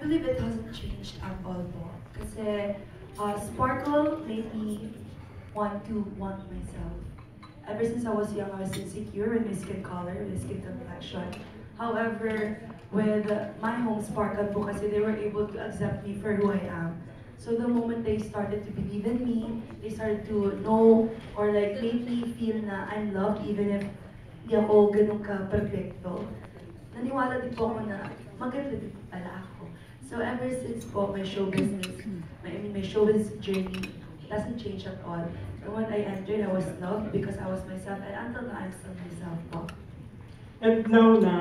believe it hasn't changed at all po. Kasi Sparkle made me want myself. Ever since I was young, I was insecure with my skin color, with my skin complexion. However, with my home Sparkle po kasi they were able to accept me for who I am. So the moment they started to believe in me, they started to know or like make me feel na I'm loved even if di ako ganun ka-perfecto. Naniwala din po ako na maganda din pala ako. So ever since po my show business, my show business journey, it doesn't change at all. So when I entered, I was loved because I was myself, and until now, I'm still myself po. And now na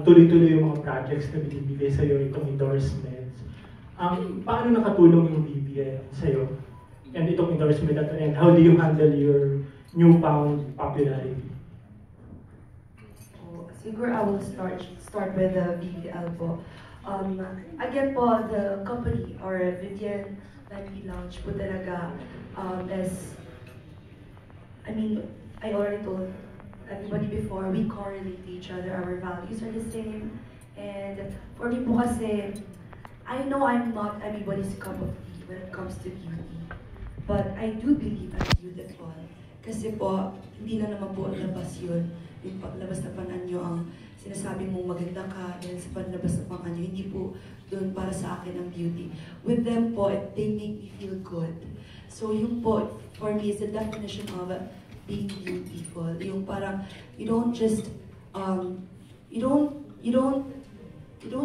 tuloy-tuloy yung mga projects na binibigay sa'yo, itong endorsements, paano nakatulong yung BBL sa'yo and itong endorsement at and how do you handle your newfound popularity? Siguro I will start with the BBL po. Again po, the company or Vivian Landy Lounge po talaga is, I mean, I already told everybody before, we correlate to each other, our values are the same. And for me po kasi, I know I'm not everybody's cup of tea when it comes to beauty. But I do believe I'm beautiful. Kasi po, hindi na naman po ang labas yun. Yung paglabas na pananyo ang sinasabi mong maganda ka, dahil sa panlabas na panganyo, hindi po doon para sa akin ang beauty. With them po, they make me feel good. So yung po, for me, is the definition of being beautiful. Yung parang, you don't just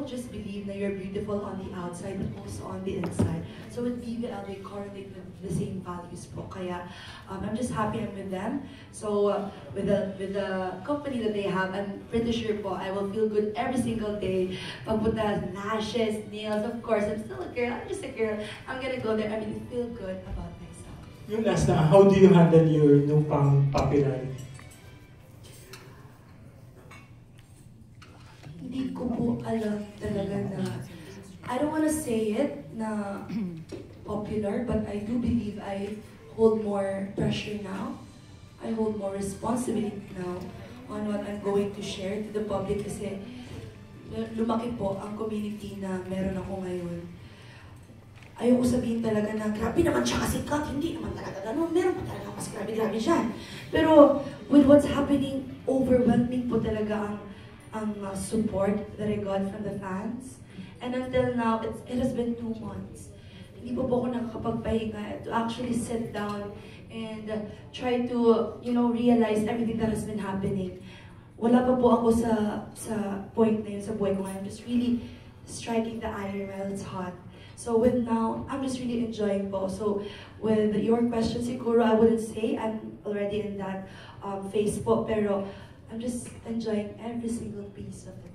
just believe that you're beautiful on the outside, but also on the inside. So with BBL, they correlate with the same values po. Kaya I'm just happy I'm with them. So with the company that they have, I'm pretty sure po I will feel good every single day. Pagpunta, lashes, nails, of course, I'm still a girl. I'm just a girl. I'm gonna go there. I mean, feel good about myself. Yung last na, how do you handle your newfound popularity? Hindi ko po alam talaga na, I don't want to say it na popular, but I do believe I hold more pressure now. I hold more responsibility now on what I'm going to share to the public kasi lumaki po ang community na meron ako ngayon. Ayoko sabihin talaga na, grabe naman siya kasikat, hindi naman talaga ganun, meron pa talaga mas grabe-grabe siya. Pero with what's happening, overwhelming po talaga ang support that I got from the fans. And until now, it has been 2 months. Hindi po ako nakakapagpahinga to actually sit down and try to, you know, realize everything that has been happening. Wala pa po ako sa point na yun sa buhay ko ngayon. I'm just really striking the iron while it's hot. So with now, I'm just really enjoying po. So with your question, siguro I wouldn't say I'm already in that phase po, pero I'm just enjoying every single piece of it.